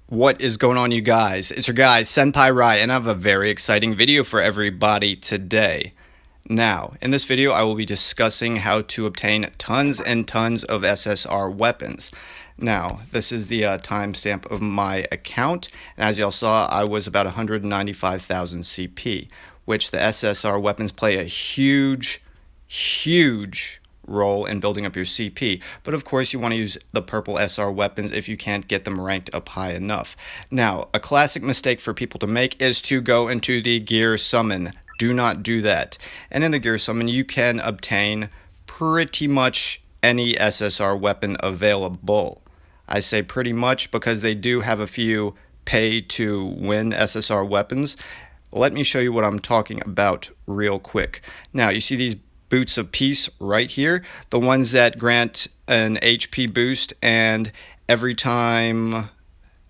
What is going on, you guys? It's your guy, Senpai Rai, and I have a very exciting video for everybody today. Now, in this video, I will be discussing how to obtain tons and tons of SSR weapons. Now, this is the timestamp of my account, and as y'all saw, I was about 195,000 CP, which the SSR weapons play a huge role in building up your CP, but of course you want to use the purple SR weapons if you can't get them ranked up high enough. Now, a classic mistake for people to make is to go into the gear summon. Do not do that. And in the gear summon, you can obtain pretty much any SSR weapon available. I say pretty much because they do have a few pay to win SSR weapons. Let me show you what I'm talking about real quick. Now, you see these boots of peace right here, the ones that grant an HP boost, and every time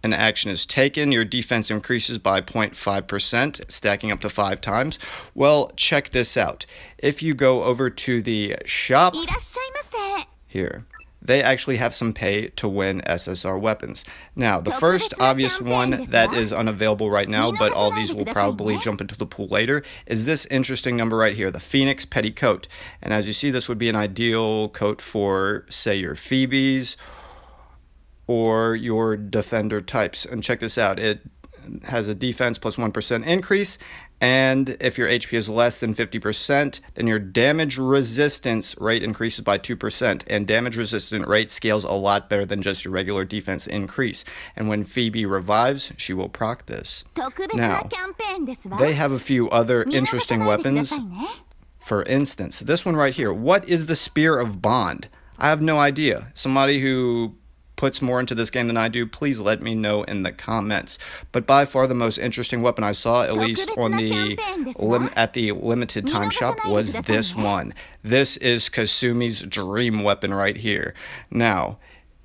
an action is taken, your defense increases by 0.5%, stacking up to 5 times. Well, check this out. If you go over to the shop here, they actually have some pay to win SSR weapons. Now, the first obvious one that is unavailable right now, but all these will probably jump into the pool later, is this interesting number right here, the Phoenix Petticoat. And as you see, this would be an ideal coat for, say, your Phoebes or your defender types. And check this out, it has a defense plus 1% increase, and if your HP is less than 50%, then your damage resistance rate increases by 2%, and damage resistant rate scales a lot better than just your regular defense increase. And when Phoebe revives, she will proc this. Now, they have a few other interesting weapons. For instance, this one right here. What is the Spear of Bond? I have no idea. Somebody who puts more into this game than I do, please let me know in the comments. But by far the most interesting weapon I saw, at least on the at the limited time shop, was this one. This is Kasumi's dream weapon right here. Now,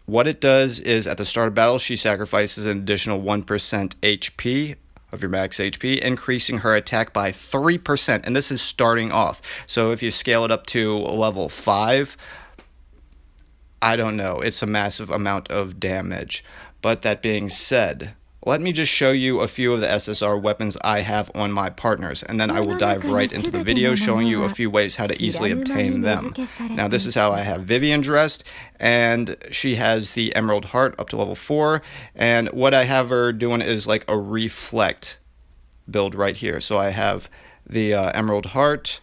what it does is at the start of battle, she sacrifices an additional 1% HP of your max HP, increasing her attack by 3%, and this is starting off. So if you scale it up to level 5, I don't know, it's a massive amount of damage. But that being said, let me just show you a few of the SSR weapons I have on my partners, and then I will dive right into the video showing you a few ways how to easily obtain them. Now, this is how I have Vivian dressed, and she has the Emerald Heart up to level 4, and what I have her doing is like a reflect build right here. So I have the Emerald Heart,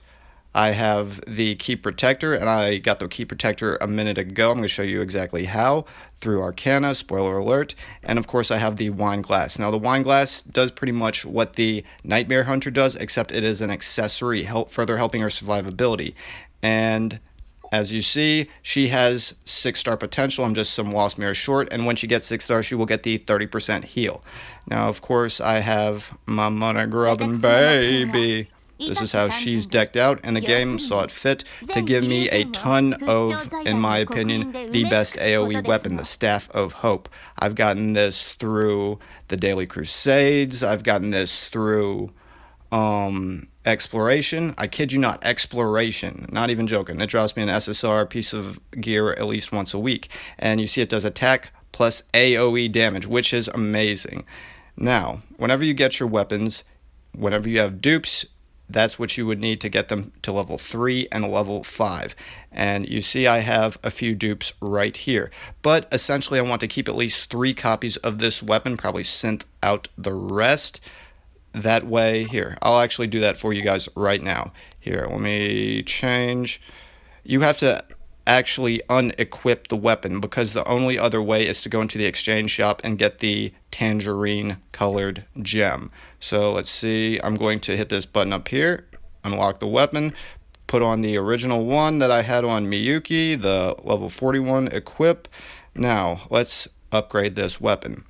I have the Key Protector, and I got the Key Protector a minute ago. I'm going to show you exactly how, through Arcana, spoiler alert, and of course I have the Wine Glass. Now the Wine Glass does pretty much what the Nightmare Hunter does, except it is an accessory, further helping her survivability. And as you see, she has 6-star potential. I'm just some Wasp Mirror short, and when she gets 6 stars, she will get the 30% heal. Now, of course, I have my money-grubbing baby. This is how she's decked out, and the game saw it fit to give me a ton of, in my opinion, the best AoE weapon, the Staff of Hope. I've gotten this through the Daily Crusades. I've gotten this through Exploration. I kid you not, Exploration. Not even joking. It drops me an SSR piece of gear at least once a week. And you see it does attack plus AoE damage, which is amazing. Now, whenever you get your weapons, whenever you have dupes, that's what you would need to get them to level 3 and level 5. And you see I have a few dupes right here. But essentially I want to keep at least 3 copies of this weapon, probably synth out the rest. That way, here, I'll actually do that for you guys right now. Here, let me change. You have to actually unequip the weapon, because the only other way is to go into the exchange shop and get the tangerine colored gem. So let's see, I'm going to hit this button up here, unlock the weapon, put on the original one that I had on Miyuki, the level 41 equip. Now let's upgrade this weapon.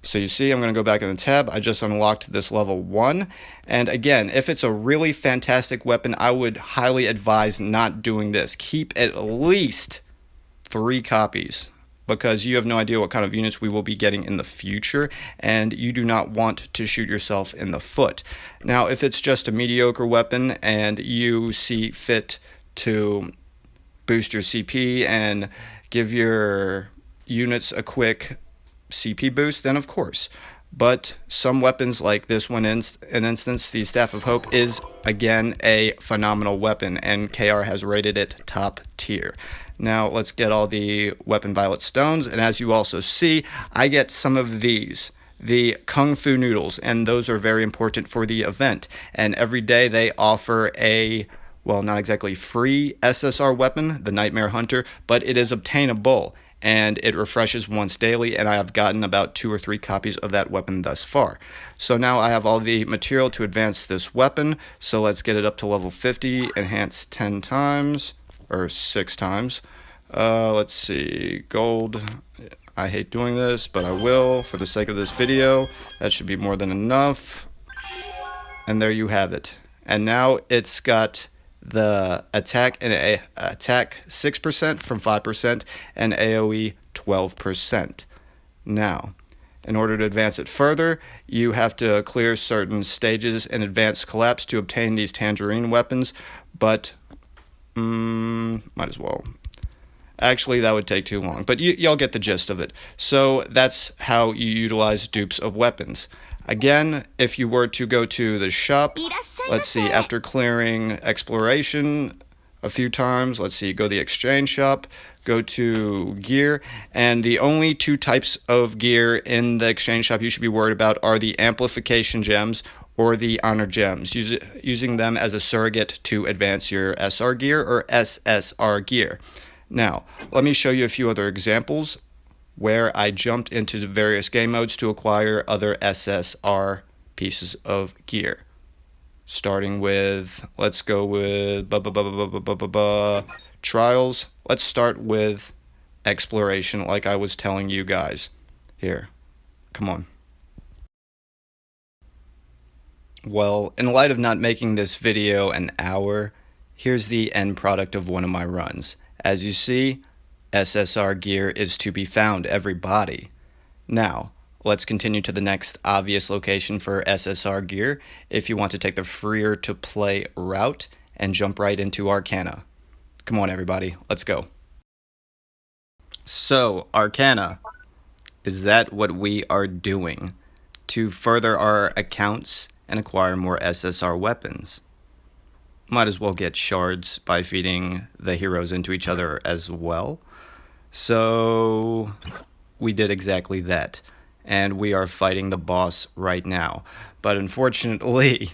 So you see, I'm going to go back in the tab. I just unlocked this level 1. And again, if it's a really fantastic weapon, I would highly advise not doing this. Keep at least 3 copies, because you have no idea what kind of units we will be getting in the future, and you do not want to shoot yourself in the foot. Now, if it's just a mediocre weapon and you see fit to boost your CP and give your units a quick CP boost, then of course. But some weapons like this one, in instance, the Staff of Hope, is again a phenomenal weapon, and KR has rated it top tier. Now let's get all the weapon violet stones, and as you also see, I get some of these, the Kung Fu noodles, and those are very important for the event. And every day they offer a, well, not exactly free SSR weapon, the Nightmare Hunter, but it is obtainable, and it refreshes once daily, and I have gotten about 2 or 3 copies of that weapon thus far. So now I have all the material to advance this weapon, so let's get it up to level 50, enhance 10 times, or 6 times. Let's see, gold, I hate doing this, but I will for the sake of this video. That should be more than enough, and there you have it. And now it's got the attack 6% from 5% and AoE 12%. Now, in order to advance it further, you have to clear certain stages in Advanced Collapse to obtain these tangerine weapons, but might as well. Actually, that would take too long, but y'all get the gist of it. So that's how you utilize dupes of weapons. Again, if you were to go to the shop, let's see, after clearing exploration a few times, let's see, go to the exchange shop, go to gear, and the only 2 types of gear in the exchange shop you should be worried about are the amplification gems or the honor gems, using them as a surrogate to advance your SR gear or SSR gear. Now, let me show you a few other examples where I jumped into the various game modes to acquire other SSR pieces of gear. Starting with, let's go with trials. Let's start with exploration, like I was telling you guys. Here, come on. Well, in light of not making this video an hour, here's the end product of one of my runs. As you see, SSR gear is to be found, everybody. Now, let's continue to the next obvious location for SSR gear if you want to take the freer to play route and jump right into Arcana. Come on, everybody, let's go. So, Arcana, is that what we are doing to further our accounts and acquire more SSR weapons? Might as well get shards by feeding the heroes into each other as well. So we did exactly that, and we are fighting the boss right now. But unfortunately,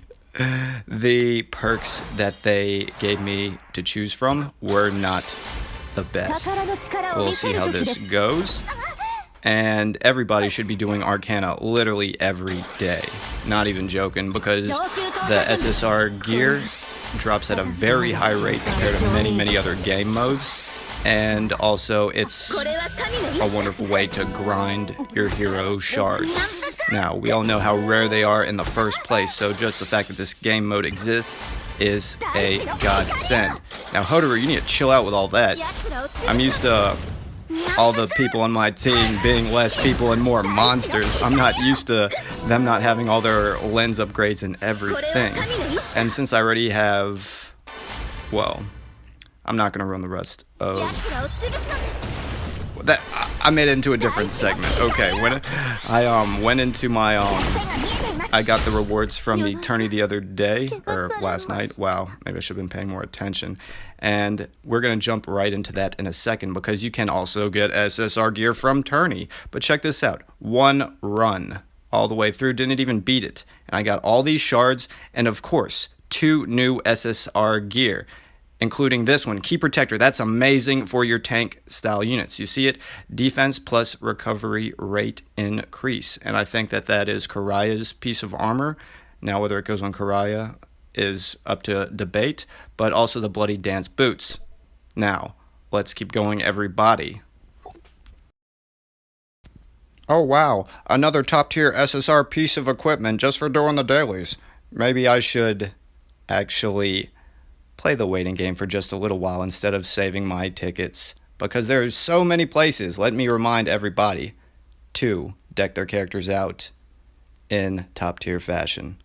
the perks that they gave me to choose from were not the best. We'll see how this goes. And everybody should be doing Arcana literally every day. Not even joking, because the SSR gear drops at a very high rate compared to many other game modes. And also, it's a wonderful way to grind your hero shards. Now, we all know how rare they are in the first place, so just the fact that this game mode exists is a godsend. Now, Hotaru, you need to chill out with all that. I'm used to all the people on my team being less people and more monsters. I'm not used to them not having all their lens upgrades and everything. And since I already have, well, I'm not going to run the rest of that. I made it into a different segment. Okay, when I went into my I got the rewards from the tourney the other day, or last night. Wow, maybe I should have been paying more attention. And we're going to jump right into that in a second, because you can also get SSR gear from tourney. But check this out. 1 run all the way through, didn't even beat it. And I got all these shards, and of course, 2 new SSR gear, including this one, Key Protector. That's amazing for your tank style units. You see it? Defense plus recovery rate increase. And I think that that is Karaya's piece of armor. Now, whether it goes on Karaya is up to debate, but also the Bloody Dance boots. Now, let's keep going, everybody. Oh wow, another top tier SSR piece of equipment just for doing the dailies. Maybe I should actually play the waiting game for just a little while instead of saving my tickets, because there's so many places, let me remind everybody, to deck their characters out in top tier fashion.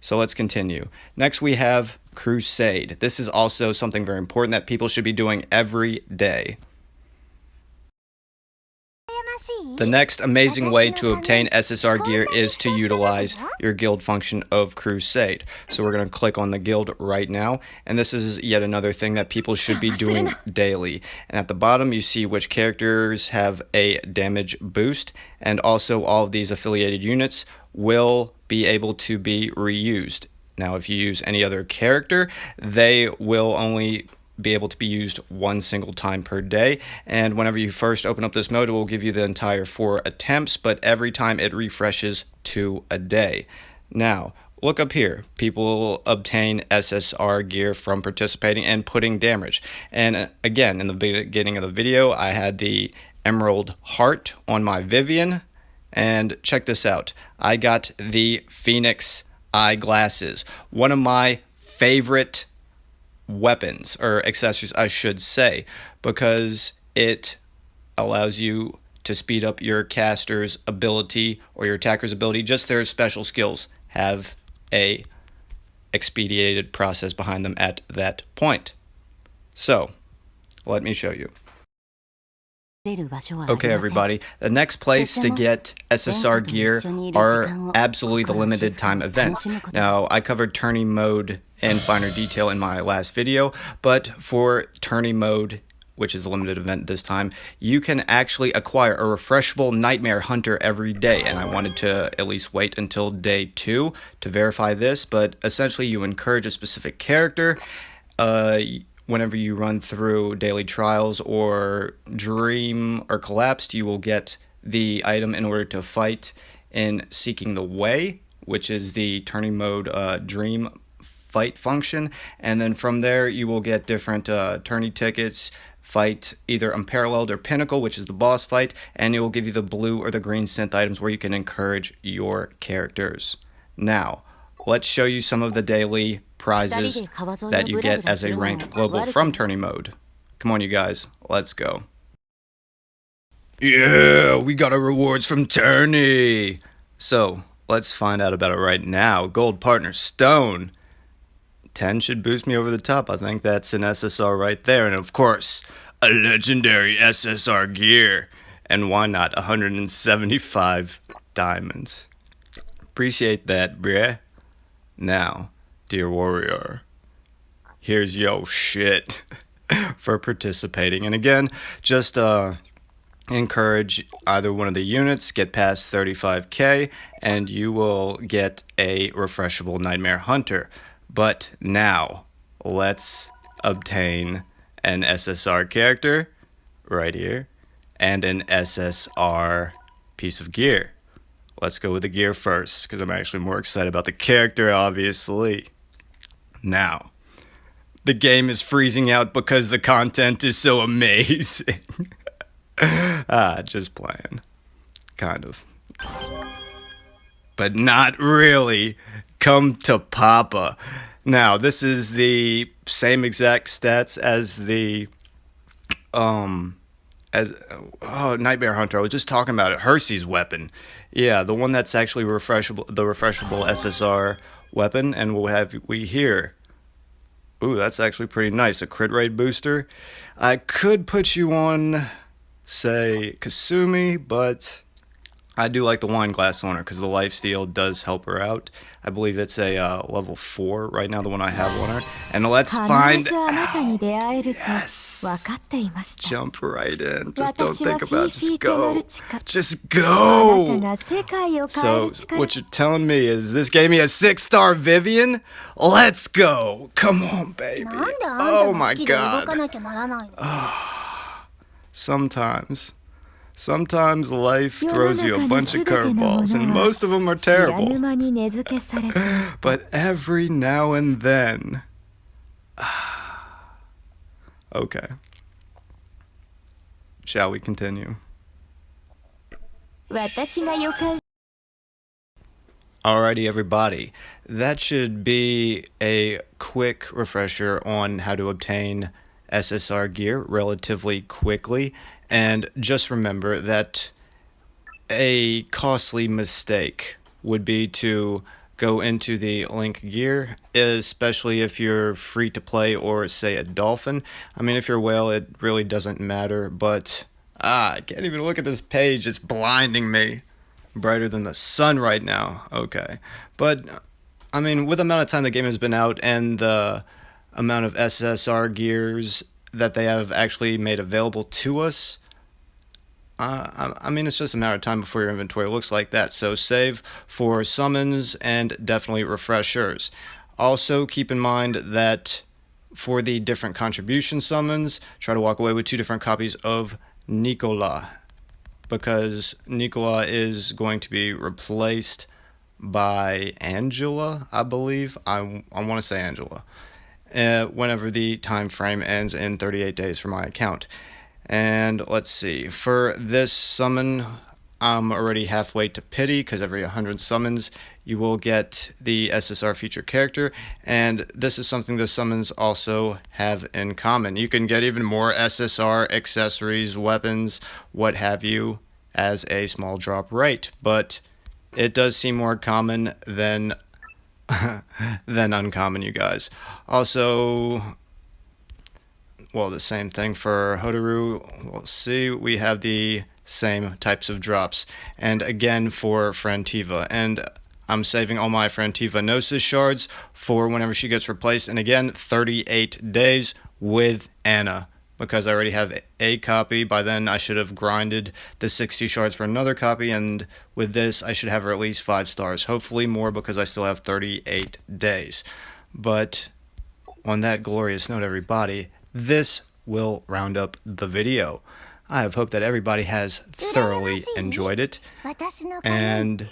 So let's continue. Next we have Crusade. This is also something very important that people should be doing every day. The next amazing way to obtain SSR gear is to utilize your guild function of Crusade. So we're going to click on the guild right now, and this is yet another thing that people should be doing daily. And at the bottom you see which characters have a damage boost, and also all of these affiliated units will be able to be reused. Now if you use any other character, they will only be able to be used one single time per day, and whenever you first open up this mode, it will give you the entire 4 attempts, but every time it refreshes 2 a day. Now look up here, people obtain SSR gear from participating and putting damage. And again, in the beginning of the video, I had the emerald heart on my Vivian, and check this out, I got the Phoenix eyeglasses, one of my favorite weapons, or accessories I should say, because it allows you to speed up your caster's ability or your attacker's ability. Just their special skills have a expedited process behind them at that point. So let me show you. Okay everybody, the next place to get SSR gear are absolutely the limited time events. Now I covered tourney mode in finer detail in my last video, but for tourney mode, which is a limited event this time, you can actually acquire a refreshable Nightmare Hunter every day, and I wanted to at least wait until day 2 to verify this, but essentially you encourage a specific character whenever you run through daily trials or dream or collapsed, you will get the item in order to fight in Seeking the Way, which is the tourney mode dream fight function, and then from there you will get different tourney tickets, fight either Unparalleled or Pinnacle, which is the boss fight, and it will give you the blue or the green synth items where you can encourage your characters. Now let's show you some of the daily prizes that you get as a ranked global from tourney mode. Come on you guys, let's go. Yeah, we got our rewards from tourney. So let's find out about it right now. Gold partner stone. 10 should boost me over the top. I think that's an SSR right there. And of course, a legendary SSR gear. And why not 175 diamonds? Appreciate that, bruh. Now, dear warrior, here's yo shit for participating. And again, just encourage either one of the units, get past 35k, and you will get a refreshable Nightmare Hunter. But now, let's obtain an SSR character, right here, and an SSR piece of gear. Let's go with the gear first, because I'm actually more excited about the character, obviously. Now, the game is freezing out because the content is so amazing. Just playing. Kind of. But not really. Come to Papa. Now, this is the same exact stats as the Nightmare Hunter. I was just talking about it. Hersey's weapon. Yeah, the one that's actually refreshable, the refreshable SSR weapon, and we'll have we here. Ooh, that's actually pretty nice. A crit rate booster. I could put you on, say, Kasumi, but I do like the wine glass on her because the lifesteal does help her out. I believe it's a level 4 right now, the one I have on her. And let's find out. Yes. Jump right in. Just don't think about it. Just go. Just go. So what you're telling me is this gave me a 6-star Vivian? Let's go. Come on, baby. Oh my god. Sometimes life throws you a bunch of curveballs, and most of them are terrible. But every now and then... Okay. Shall we continue? Alrighty, everybody. That should be a quick refresher on how to obtain SSR gear relatively quickly. And just remember that a costly mistake would be to go into the link gear, especially if you're free to play or say a dolphin. I mean, if you're a whale, it really doesn't matter, but I can't even look at this page. It's blinding me. Brighter than the sun right now. Okay. But I mean, with the amount of time the game has been out and the amount of SSR gears that they have actually made available to us, I mean, it's just a matter of time before your inventory looks like that. So save for summons and definitely refreshers. Also, keep in mind that for the different contribution summons, try to walk away with 2 different copies of Nicola, because Nicola is going to be replaced by Angela, I believe. I want to say Angela. Whenever the time frame ends in 38 days for my account. And let's see, for this summon, I'm already halfway to pity, because every 100 summons you will get the SSR feature character, and this is something the summons also have in common. You can get even more SSR accessories, weapons, what have you, as a small drop rate, but it does seem more common than uncommon, you guys. Also, well, the same thing for Hotaru. We'll see, we have the same types of drops. And again for Frantiva. And I'm saving all my Frantiva Gnosis shards for whenever she gets replaced. And again, 38 days with Anna, because I already have a copy. By then I should have grinded the 60 shards for another copy, and with this I should have her at least 5 stars. Hopefully more, because I still have 38 days. But on that glorious note, everybody, this will round up the video. I have hoped that everybody has thoroughly enjoyed it. And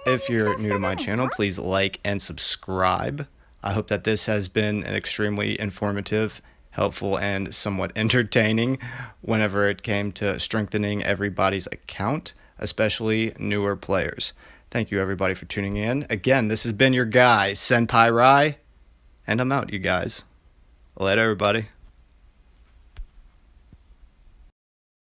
if you're new to my channel, please like and subscribe. I hope that this has been an extremely informative, helpful, and somewhat entertaining whenever it came to strengthening everybody's account, especially newer players. Thank you, everybody, for tuning in. Again, this has been your guy, Senpai Rai, and I'm out, you guys. Later, everybody.